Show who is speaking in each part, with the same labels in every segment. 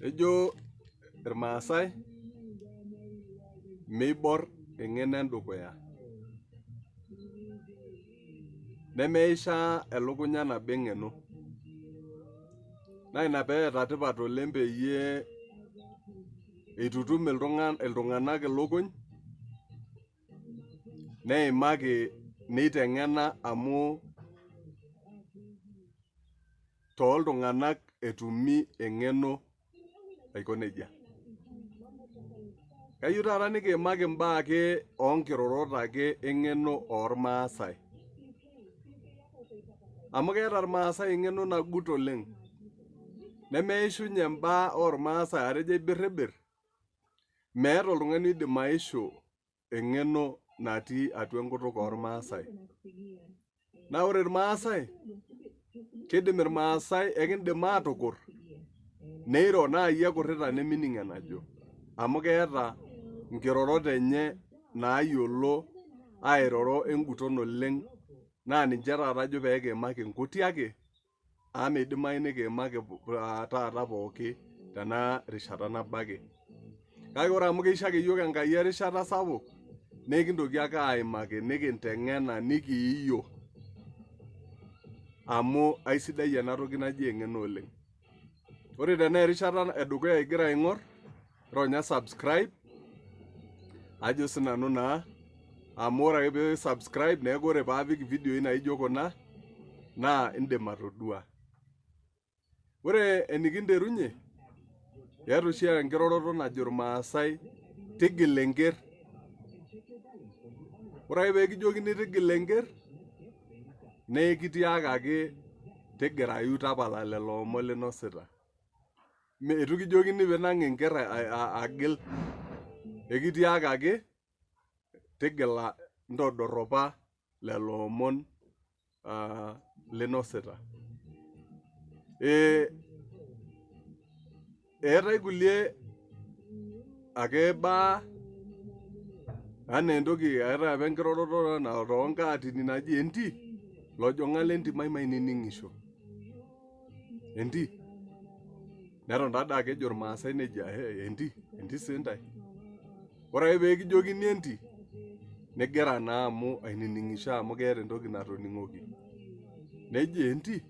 Speaker 1: Ejo irmaasai meibor eng'eno endukuya. Nemeishaa elukunya nabo eng'eno. Naa ina peeta tipat oleng peyie eitutum iltung'anak ilukuny neimaki neiteng'ena amu tooltung'anak etumi eng'eno aiko nejia. Kayieu taata nikiimaki imbaa ake onkirorot ake eng'eno ormaasai. Amu keeta irmaasai eng'eno nagut oleng. Nemeishunye imbaa ormaasai atejo aibirribirr. Meeta oltung'ani oidim aishu eng'eno natii atua enkutuk ormaasai. Naa ore irmaasai, kidim irmaasai ekindim atukurr neiro naa iyie ekurrita nemining' enajo. Amu keeta nkirorot enye naayiolo airoro enguton oleng naa ninche taata ajo pekiimaki nkuti ake amu meidimayu nikiimaki taata pooki tena rishata nabo ake. Kake ore amu keisho yiok Enkai erishata sapuk, nekintoki ake aimaki nikinteng'ena nikiiyo amu aisidai ena toki naji eng'eno oleng. Ore tenaa erishata edukuya igira aing'orr, ronya subscribe ajo sinanu naa amu ore ake pee subscribe neeku ore paapik ividioi naijo kuna naa indim atodua. Ore enikinterunye, eeta oshi enkiroroto najo irmaasai tigil enkerr. Ore ake peekijokini tigil enkerr, nekitiakaki ake tigirayu tapala lelo omon linosita. Eitu kijokini piinang' enkerr agil, ekitiakaki ake tigila ntodorropa lelo omon linosita. Eetai kulie ake baa anaa entoki eetai apa enkiroroto toonkatini naji enti, lojong'ak lentim mainining'isho. Enti, neton taadake ejo irmaasai nejia, enti siintae. Ore ake peekijokini enti, nigira naa amu ainining'isho amu keeta entoki natoning'oki. Neji enti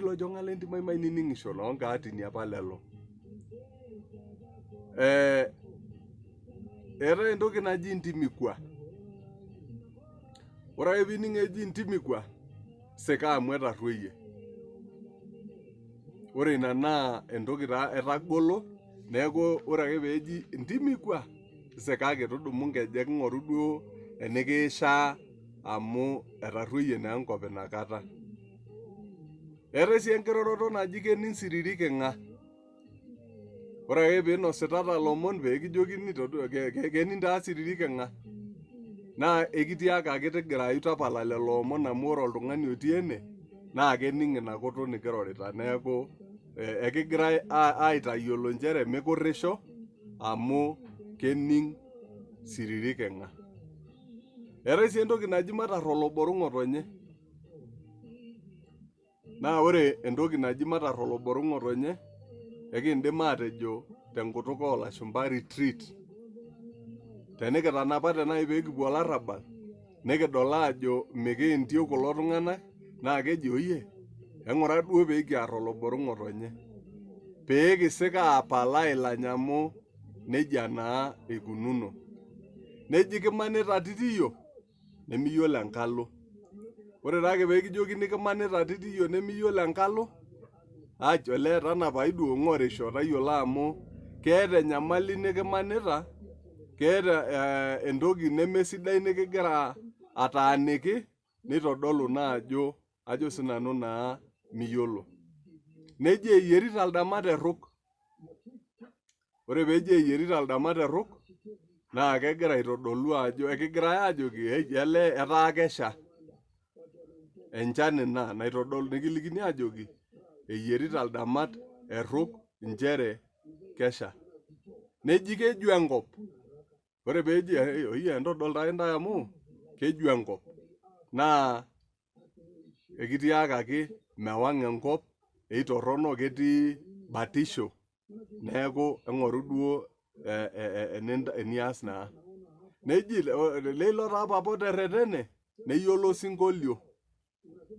Speaker 1: lojong'ak lentim mainining'isho loonkatini apa lelo. Eetai entoki naji intimikua. Ore ake piining' eji intimikua, sika amu etarruoyie. Ore ina naa entoki taa etagolo, neeku ore ake peeji intimikua, sikaki tudumu nkejek ng'oru duo enikiishaa amu etarruoyie naa enkop inakata. Eetai sii enkiroroto naji kening' siriri king'a. Ore ake piinositata lomon peekijokini kening' taa siriri king'a, naa ekitiakaki ake tigirayu tapala lelo omon amu ore oltung'ani otii ene naa kening' ina kutuk nikirorita. Neeku ekigirai aitayiolo nchere mikurrisho amu kening' siriri king'a. Eetai sii entoki naji matarr oloborr ng'otonye. Naa ore entoki naji matarr oloborr ng'otonye, ekiindim atejo tenkutuk oolashumpa retreat. Tenikitanapate nai peekipuo olarrabal, nikidol aajo mikiintio kulo tung'anak, naa keji oyie, eng'ura duo peekiarr oloborr ng'otonye. Peekisik aapal ailany amu nejia naa eikununo. Neji kimanita titiyio, nemiyiolo enkalo. Ore taake peekijokini kimanita titiyio nemiyiolo enkalo, ajo olee tanapai duo ng'orisho tayiolo amu keeta enyamali nikimanita, keeta entoki nemesidai nikigira ataaniki, nitodolu naa ajo sinanu naa miyiolo. Neji eyierita ildamat erruk. Ore peeji eyierita ildamat erruk, naa kegira aitodolu ajo ekigirai aajoki elee etaa kesha. Enchan ina naitodolu nikilikini aajoki eyierita ildamat erruk nchere kesha. Neji keju enkop. Ore peeji oyie entodol taake ntae amu keju enkop. Naa ekitiakaki mewang' enkop eitorrono ketii batisho neeku eng'oru duo enias naa. Neji leilo taa papa oterretene neyiolo osinkolio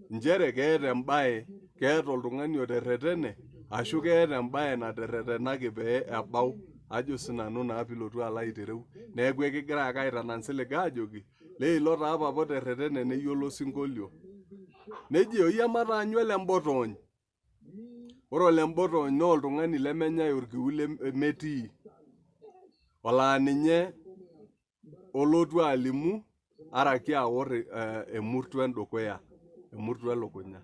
Speaker 1: nchere keeta embaye, keeta oltung'ani oterretene ashu keeta embaye naterretenaki pee ebau, ajo sinanu naa pilotu alo aitereu. Neeku ekigira ake aitanansilig aajoki leilo taa papa oterretene neyiolo osinkolio. Neji oyie mataanyu ole Mbotoony. Ore ole Mbotoony naa oltung'ani lemenyai orkiu metii, olaa ninye olotu alimu araki aworr emurto endukuya, emurto elukunya.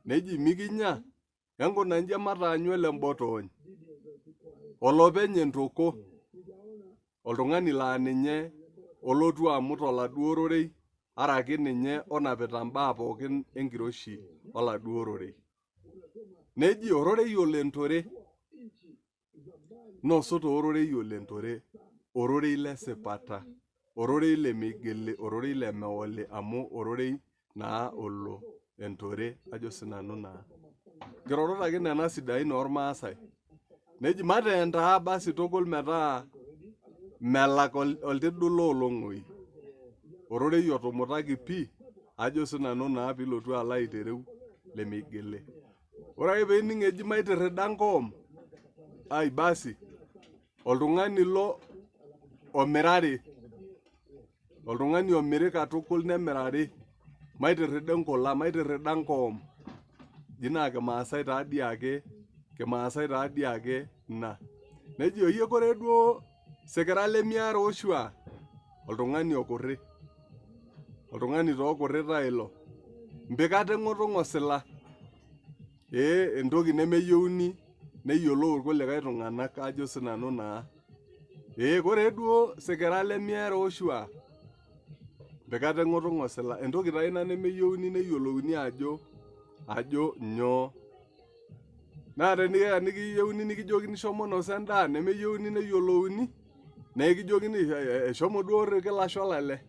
Speaker 1: Neji mikinya enkuna nji mataanyu ole Mbotoony. Olopeny entoko, oltung'ani laa ninye olotu amut oladuo rorei araki ninye onapita mbaa pookin enkiroshi oladuo rorei. Neji ororei olentore, nosoto ororei olentore, ororei lesipata, ororei lemeigili, ororei lemeoli amu ororei naa olo entore, ajo sinanu naa. Nkirorot ake nena sidain ormaasai. Neji mateen taa basi togol metaa melak oltidu loolong'oi. Ororei otumutaki pii, ajo sinanu naa pilotu alo aitereu lemeigili. Ore ake peining' eji maitirrida nkoom, ai basi oltung'ani ilo omirari, oltung'ani omiri katukul nemirari, maitirrida enkola, maitirrida nkoom. Ji naa kimaasai taadii ake ina. Neji oyie kore duo sikira lemiara oshua, oltung'ani okurri, oltung'ani taa okurrita ilo. Mpikata eng'otong' osila, entoki nemeyieuni neyiolou irkulikae tung'anak, ajo sinanu naa. Kore duo sikira lemiara oshua, mpikata eng'otong' osila, entoki taa ina nemeyieuni neyiolouni ajo nyoo. Naa tenikiyieuni nikijokini shomo nosa endaa nemeyieuni neyiolouni, nekijokini shomo duo irriki lasho olale.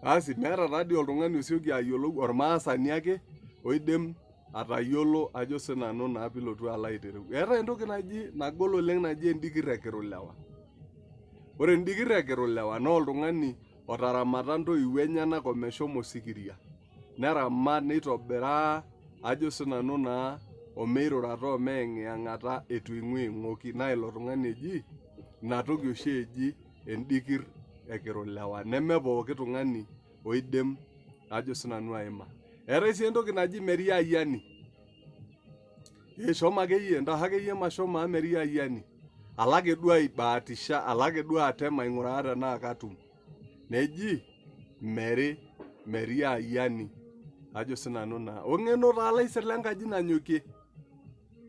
Speaker 1: Asi meeta taadii oltung'ani osioki ayiolou, ormaasani ake oidim atayiolo, ajo sinanu naa pilotu alo aitereu. Eetai entoki nagol oleng naji endikirr ekirulewa. Ore endikirr ekirulewa naa oltung'ani otaramata ntoiwuo enyenak omeshomo osikiria. Neramat neitobiraa, ajo sinanu naa omeirurata omeeng'iyeng'ata etu eing'uing'oki. Naa ilo tung'ani eji, inatoki oshi eji endikirr ekirulewa. Neme pooki tung'ani oidim, ajo sinanu aima. Eetai sii entoki naji meriayiani. Shomo akeyie, entaho akeyie mashomo amu meriayiani. Alo ake duo aibaatisha, alo ake duo atem aing'uraa tenaa katum. Neji meriayiani, ajo sinanu naa. Ong'eno taa laisir lenkaji nanyokie.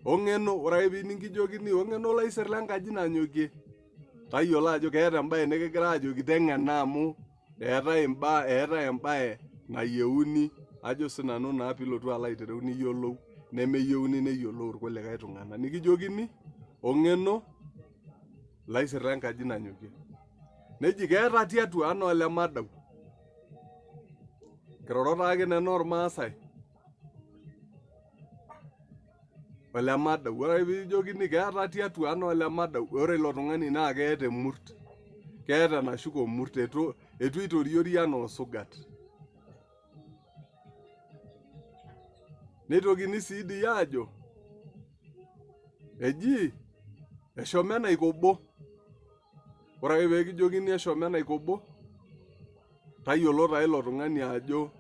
Speaker 1: Ong'eno, ore ake piining' kijokini ong'eno laisir lenkaji nanyokie. Tayiolo ajo keeta embaye nikigira ajoki teng'ena amu eetai embaye nayieuni, ajo sinanu naa pilotu alo aitereu niyiolou, nemeyieuni neyiolou irkulikae tung'anak. Nikijokini ong'eno laisir lenkaji nanyokie. Neji keeta tiatua anaa ole Madau. Nkirorot taake nena ormaasai. Ole Madau, ore ake piijokini keeta tiatua anaa ole Madau, ore ilo tung'ani naa keeta emurt. Keeta enashuko murt, etu itoriori anaa osugat. Neitokini sii dii aajo, eji eshomo enaikobo. Ore ake peekijokini eshomo enaikobo, tayiolo taa ilo tung'ani ajo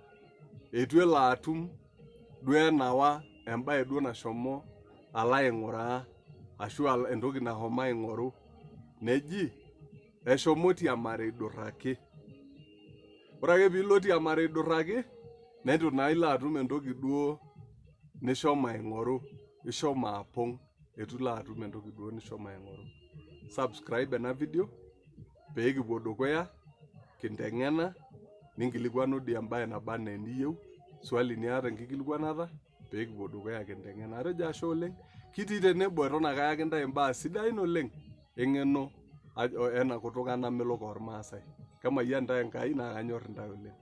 Speaker 1: etu elo atum duo enawa embaye duo nashomo alo aing'uraa ashu entoki nashomo aing'oru. Neji eshomo tiamari aidurraki. Ore ake piilo tiamari aidurraki, neitu naa ilo atum entoki duo nishomo aing'oru, ishomo apong' etu ilo atum entoki duo nishomo aing'oru. Subscribe ena video peekipuo dukuya kinteng'ena, ninkilikuanu dii embaye naba enaa eniyieu, swali niata enkikilikuanata peekipuo dukuya kinteng'ena. Atejo ashe oleng, kitii tenebo eton ake ayaki ntae imbaa sidain oleng eng'eno ena kutuk namelok ormaasai. Kemayian ntae Enkai naa kanyorr ntae oleng.